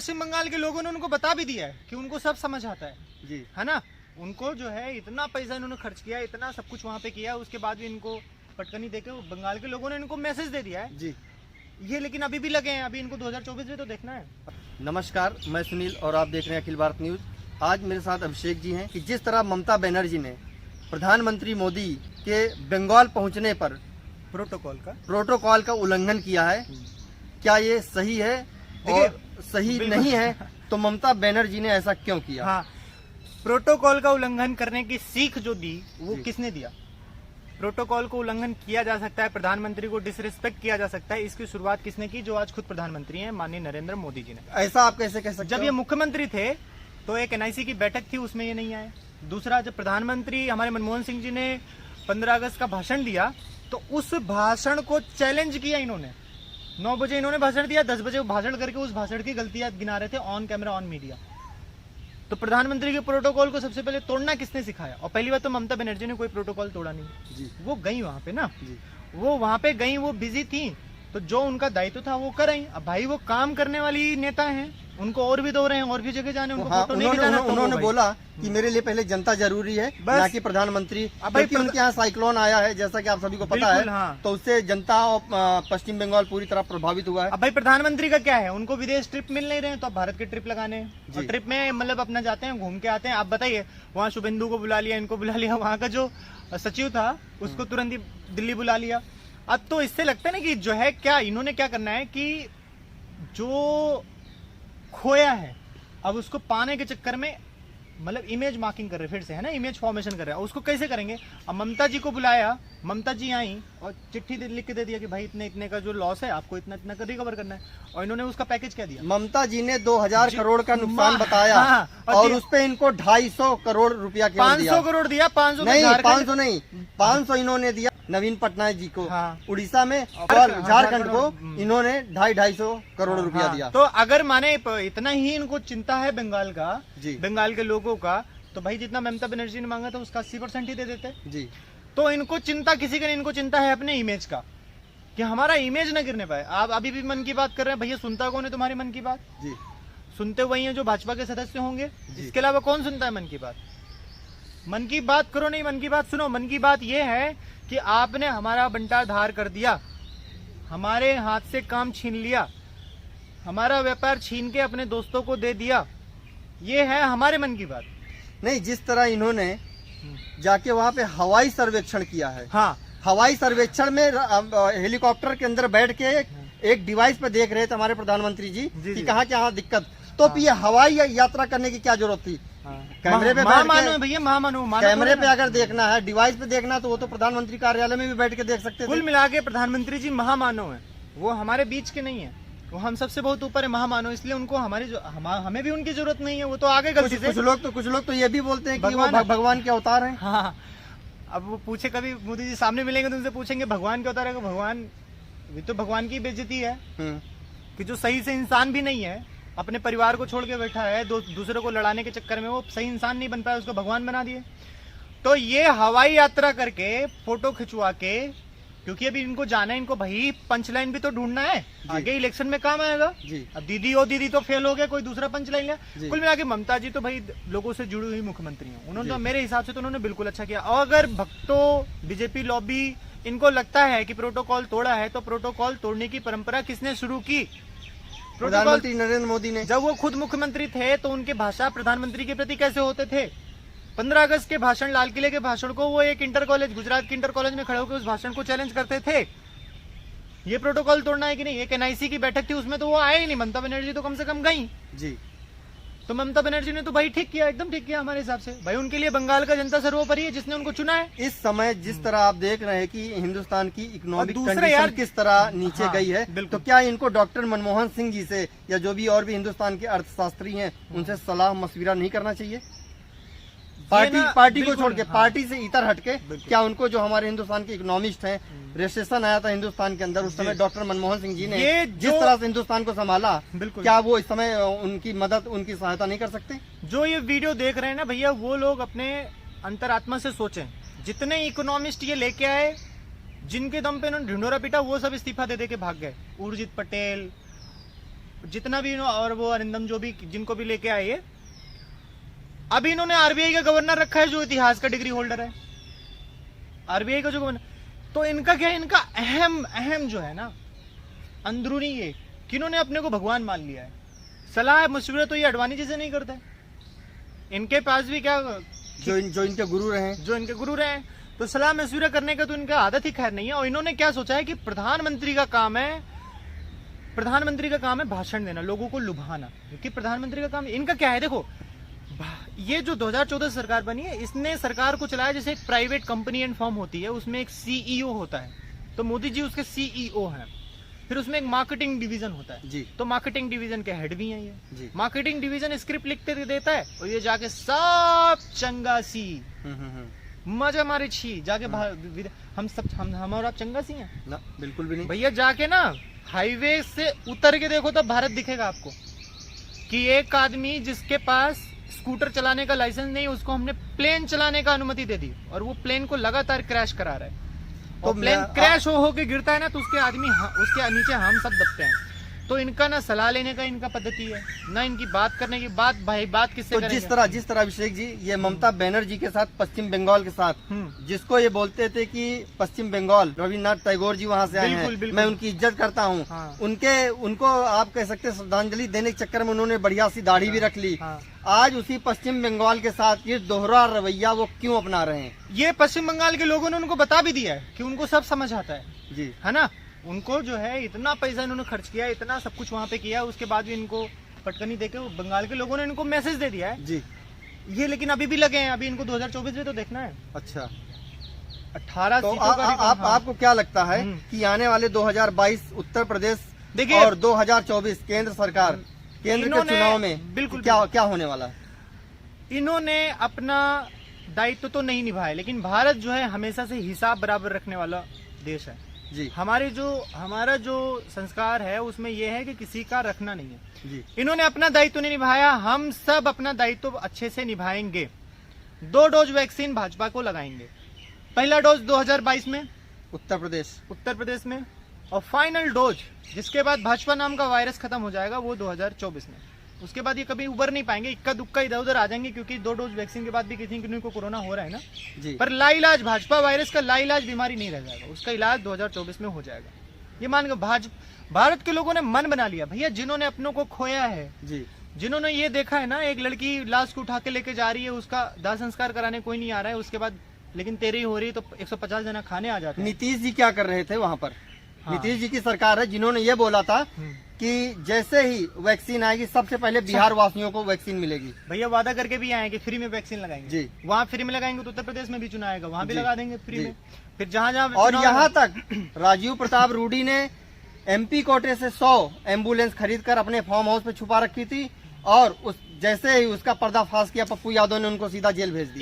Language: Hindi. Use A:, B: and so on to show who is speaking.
A: पश्चिम बंगाल के लोगों ने उनको बता भी दिया है कि उनको सब समझ आता है
B: जी,
A: है ना। उनको जो है इतना पैसा इन्होंने खर्च किया, इतना सब कुछ वहाँ पे किया, उसके बाद भी इनको पटकनी देके बंगाल के लोगों ने इनको मैसेज दे दिया है
B: जी।
A: ये, लेकिन अभी भी लगे हैं, अभी इनको 2024 में तो देखना है।
B: नमस्कार, मैं सुनील और आप देख रहे हैं अखिल भारत न्यूज। आज मेरे साथ अभिषेक जी हैं कि जिस तरह ममता बनर्जी ने प्रधानमंत्री मोदी के बंगाल पहुंचने पर प्रोटोकॉल का उल्लंघन किया है, क्या ये सही है और सही नहीं है, तो ममता बनर्जी ने ऐसा क्यों किया?
A: हाँ, प्रोटोकॉल का उल्लंघन करने की सीख जो दी वो किसने दिया? प्रोटोकॉल को उल्लंघन किया जा सकता है, प्रधानमंत्री को डिसरिस्पेक्ट किया जा सकता है, इसकी शुरुआत किसने की? जो आज खुद प्रधानमंत्री हैं, माननीय नरेंद्र मोदी जी ने।
B: ऐसा आप कैसे कह सकते
A: जब
B: हो?
A: ये मुख्यमंत्री थे तो एक एनआईसी की बैठक थी, उसमें ये नहीं आए। दूसरा, जब प्रधानमंत्री हमारे मनमोहन सिंह जी ने 15 अगस्त का भाषण दिया तो उस भाषण को चैलेंज किया इन्होंने। 9 बजे इन्होंने भाषण दिया, 10 बजे भाषण करके उस भाषण की गलतियां गिना रहे थे ऑन कैमरा ऑन मीडिया। तो प्रधानमंत्री के प्रोटोकॉल को सबसे पहले तोड़ना किसने सिखाया? और पहली बात तो ममता बनर्जी ने कोई प्रोटोकॉल तोड़ा नहीं
B: जी।
A: वो गई वहां पे ना
B: जी।
A: वो वहां पे गई, वो बिजी थी, तो जो उनका दायित्व था वो कर रही। अब भाई वो काम करने वाली नेता हैं, उनको और भी दो रहे हैं, और भी जगह जाने, उनको
B: हाँ,
A: फोटो नहीं जाना।
B: उन्होंने बोला कि मेरे लिए पहले जनता जरूरी है, ना कि प्रधानमंत्री। क्योंकि उनके यहाँ साइक्लोन आया है, जैसा कि आप सभी को पता है।
A: हाँ।
B: तो उससे जनता और पश्चिम बंगाल पूरी तरह प्रभावित हुआ है।
A: अब भाई प्रधानमंत्री का क्या है, उनको विदेश ट्रिप मिल नहीं रहे हैं, तो अब भारत के ट्रिप लगाने हैं। और ट्रिप में मतलब अपना जाते हैं, घूम के आते हैं। आप बताइए, वहाँ शुभेंदु को बुला लिया, इनको बुला लिया, वहाँ का जो सचिव था उसको तुरंत ही दिल्ली बुला लिया। अब तो इससे लगता है ना कि जो है क्या इन्होंने क्या करना है कि जो खोया है अब उसको पाने के चक्कर में मतलब इमेज मार्किंग कर रहे फिर से, है ना, इमेज फॉर्मेशन कर रहे हैं। उसको कैसे करेंगे? अब ममता जी को बुलाया, ममता जी आई और चिट्ठी लिख के दे दिया कि भाई इतने इतने का जो लॉस है आपको इतना इतना का रिकवर करना है। और इन्होंने उसका पैकेज क्या दिया?
B: ममता जी ने 2000 करोड़ का नुकसान बताया।
A: हाँ,
B: और उस पे इनको 250 करोड़ रुपया
A: 500 करोड़ दिया। 500
B: नहीं, 500 नहीं, 500 इन्होंने दिया नवीन पटनायक जी को।
A: हाँ।
B: उड़ीसा में और झारखंड को इन्होंने 250 करोड़ रुपया दिया।
A: तो अगर माने इतना ही इनको चिंता है बंगाल का, बंगाल के लोगों का, तो भाई जितना ममता बनर्जी ने मांगा था उसका 80% ही दे देते जी। तो इनको चिंता किसी का नहीं, इनको चिंता है अपने इमेज का, कि हमारा इमेज न गिरने पाए। आप अभी भी मन की बात कर रहे हैं, भैया सुनता कौन है तुम्हारी मन की बात? जी, सुनते वही है जो भाजपा के सदस्य होंगे, इसके अलावा कौन सुनता है मन की बात? मन की बात करो नहीं, मन की बात सुनो। मन की बात यह है कि आपने हमारा बंटाधार कर दिया, हमारे हाथ से काम छीन लिया, हमारा व्यापार छीन के अपने दोस्तों को दे दिया, ये है हमारे मन की बात।
B: नहीं, जिस तरह इन्होंने जाके वहाँ पे हवाई सर्वेक्षण किया है। हाँ, हवाई सर्वेक्षण में हेलीकॉप्टर के अंदर बैठ के एक डिवाइस पे देख रहे थे हमारे प्रधानमंत्री जी कि कहाँ क्या दिक्कत। तो ये हवाई यात्रा करने की क्या जरूरत थी? कैमरे पे
A: मानो भैया, मानो
B: कैमरे पे अगर देखना है, डिवाइस पे देखना, तो वो तो प्रधानमंत्री कार्यालय में भी बैठ के देख सकते थे।
A: कुल मिला के प्रधानमंत्री जी महामानव है, वो हमारे बीच के नहीं है, वो हम सबसे बहुत ऊपर है महामानव। इसलिए उनको हमें भी उनकी जरूरत नहीं है, वो तो आगे गलती से। कुछ लोग तो ये भी बोलते हैं कि वो भगवान के अवतार हैं। हाँ, अब वो पूछे, कभी मोदी जी सामने मिलेंगे तो उनसे पूछेंगे भगवान के अवतार है? भगवान भी तो भगवान की बेइज्जती है कि जो सही से इंसान भी नहीं है, अपने परिवार को छोड़ के बैठा है, दूसरे को लड़ाने के चक्कर में वो सही इंसान नहीं बन पाया, उसको भगवान बना दिए। तो ये हवाई यात्रा करके फोटो खिंचवा के, क्योंकि अभी इनको जाना है, इनको भाई पंच लाइन भी तो ढूंढना है, आगे इलेक्शन में काम आएगा जी। अब दीदी तो फेल हो गया, कोई दूसरा पंच लाइन लिया। कुल मिला के ममता जी तो भाई लोगों से जुड़ी हुई मुख्यमंत्री हैं, उन्होंने तो मेरे हिसाब से तो उन्होंने बिल्कुल अच्छा किया। और अगर भक्तों बीजेपी लॉबी इनको लगता है कि प्रोटोकॉल तोड़ा है, तो प्रोटोकॉल तोड़ने की परंपरा किसने शुरू की?
B: प्रधानमंत्री नरेंद्र मोदी ने।
A: जब वो खुद मुख्यमंत्री थे तो उनके भाषा प्रधानमंत्री के प्रति कैसे होते थे? 15 अगस्त के भाषण, लाल किले के भाषण को वो एक इंटर कॉलेज, गुजरात के इंटर कॉलेज में खड़े होकर उस भाषण को चैलेंज करते थे। ये प्रोटोकॉल तोड़ना है कि नहीं? एक एनआईसी की बैठक थी, उसमें तो वो आए ही नहीं, ममता बनर्जी तो कम से कम गई जी। तो ममता बनर्जी ने तो भाई ठीक किया, एकदम ठीक किया हमारे हिसाब से। भाई उनके लिए बंगाल का जनता सर्वोपरि है, जिसने उनको चुना है।
B: इस समय जिस तरह आप देख रहे हैं कि हिंदुस्तान की इकोनॉमिक कंडीशन किस तरह नीचे गई है, तो क्या इनको डॉक्टर मनमोहन सिंह जी से या जो भी और भी हिंदुस्तान के अर्थशास्त्री हैं उनसे सलाह मशविरा नहीं करना चाहिए? पार्टी को छोड़ के, पार्टी से इतर हटके, क्या उनको जो हमारे हिंदुस्तान के इकोनॉमिस्ट हैं, रिसेशन आया था हिंदुस्तान के अंदर, उस समय डॉक्टर मनमोहन सिंह जी ने जिस तरह से हिंदुस्तान को संभाला, क्या वो इस समय उनकी मदद, उनकी सहायता नहीं कर सकते?
A: जो ये वीडियो देख रहे हैं ना भैया, वो लोग अपने अंतरात्मा से सोचें। जितने इकोनॉमिस्ट ये लेके आए, जिनके दम पे इन्होंने ढिंडोरा पीटा, वो सब इस्तीफा दे के भाग गए। उर्जित पटेल, जितना भी और वो अरिंदम जो भी जिनको भी लेके आए, अभी इन्होंने आरबीआई का गवर्नर रखा है जो इतिहास का डिग्री होल्डर है, आरबीआई का जो गवर्नर। तो इनका क्या है, इनका अहम जो है ना अंदरूनी ये कि इन्होंने अपने को भगवान मान लिया है। सलाह मशवरा तो ये अडवाणी जी से नहीं करता है, इनके पास भी क्या
B: जो इनके गुरु रहे,
A: तो सलाह मशवरा करने का तो इनका आदत ही खैर नहीं है। और इन्होंने क्या सोचा है कि प्रधानमंत्री का काम है भाषण देना, लोगों को लुभाना, क्योंकि प्रधानमंत्री का काम इनका क्या है। देखो ये जो 2014 सरकार बनी है, इसने सरकार को चलाया जैसे एक प्राइवेट कंपनी एंड फर्म होती है, उसमें एक सीईओ होता है, तो मोदी जी उसके सीईओ हैं। फिर उसमें एक मार्केटिंग डिवीजन होता है
B: जी,
A: तो मार्केटिंग डिवीजन के हेड भी हैं ये
B: जी।
A: मार्केटिंग डिवीजन स्क्रिप्ट लिखते देता है और ये जाके सब चंगा सी मजा मारे छी जाके हम और आप चंगा सी हैं
B: ना, बिल्कुल भी नहीं
A: भैया। जाके ना हाईवे से उतर के देखो तब भारत दिखेगा आपको कि एक आदमी जिसके पास स्कूटर चलाने का लाइसेंस नहीं, उसको हमने प्लेन चलाने का अनुमति दे दी और वो प्लेन को लगातार क्रैश करा रहा है। तो प्लेन क्रैश हो के गिरता है ना, तो उसके नीचे हम सब दबते हैं। तो इनका ना सलाह लेने का इनका पद्धति है ना, इनकी बात करने की बात किससे
B: तो
A: करेंगे?
B: जिस तरह अभिषेक जी ये ममता बनर्जी के साथ पश्चिम बंगाल के साथ जिसको ये बोलते थे कि पश्चिम बंगाल रविन्द्रनाथ टैगोर जी वहाँ से आए हैं, मैं उनकी इज्जत करता हूँ।
A: हाँ।
B: उनको आप कह सकते हैं श्रद्धांजलि देने के चक्कर में उन्होंने बढ़िया सी दाढ़ी भी रख ली। आज उसी पश्चिम बंगाल के साथ ये दोहरा रवैया वो क्यों अपना रहे हैं?
A: ये पश्चिम बंगाल के लोगों ने उनको बता भी दिया है कि उनको सब समझ आता है
B: जी,
A: है ना। उनको जो है इतना पैसा इन्होंने खर्च किया, इतना सब कुछ वहाँ पे किया, उसके बाद भी इनको पटकनी देके बंगाल के लोगों ने इनको मैसेज दे दिया है
B: जी।
A: ये लेकिन अभी भी लगे हैं, अभी इनको 2024 में तो देखना है।
B: अच्छा,
A: 18
B: तो
A: सीटों का
B: आपको क्या लगता है कि आने वाले 2022 उत्तर प्रदेश
A: देखिए
B: और 2024 केंद्र सरकार केंद्र के चुनाव में
A: बिल्कुल
B: क्या होने वाला है?
A: इन्होंने अपना दायित्व तो नहीं निभाया, लेकिन भारत जो है हमेशा से हिसाब बराबर रखने वाला देश है
B: जी।
A: हमारा जो संस्कार है उसमें यह है कि किसी का रखना नहीं है
B: जी।
A: इन्होंने अपना दायित्व नहीं निभाया, हम सब अपना दायित्व अच्छे से निभाएंगे। 2 डोज वैक्सीन भाजपा को लगाएंगे। पहला डोज 2022 में
B: उत्तर प्रदेश में
A: और फाइनल डोज जिसके बाद भाजपा नाम का वायरस खत्म हो जाएगा वो 2024 में। उसके बाद ये कभी उबर नहीं पाएंगे, इक्का दुक्का इधर उधर आ जाएंगे, क्योंकि 2 डोज वैक्सीन के बाद भी किसी को कोरोना हो रहा है ना
B: जी।
A: पर लाइलाज भाजपा वायरस का लाइलाज बीमारी नहीं रह जाएगा, उसका इलाज 2024 में हो जाएगा। ये मान के भारत के लोगों ने मन बना लिया भैया, जिन्होंने अपनों को खोया है जी, जिन्होंने ये देखा है ना, एक लड़की लाश को उठा के लेके जा रही है, उसका दाह संस्कार कराने कोई नहीं आ रहा है, उसके बाद लेकिन तेरी हो रही है तो 150 जना खाने आ जाते हैं।
B: नीतीश जी क्या कर रहे थे वहाँ पर? हाँ। नीतीश जी की सरकार है जिन्होंने ये बोला था कि जैसे ही वैक्सीन आएगी सबसे पहले बिहार वासियों को वैक्सीन मिलेगी।
A: भैया वादा करके भी आए कि फ्री में वैक्सीन लगाएंगे जी। वहाँ फ्री में लगाएंगे तो उत्तर प्रदेश में भी चुनाव आएगा, वहाँ भी लगा देंगे फ्री में। फिर जहाँ
B: और यहाँ तक राजीव प्रताप रूडी ने MP कोटे से 100 एम्बुलेंस खरीद कर अपने फार्म हाउस पे छुपा रखी थी और जैसे ही उसका पर्दाफाश किया पप्पू यादव ने उनको सीधा जेल भेज दिया।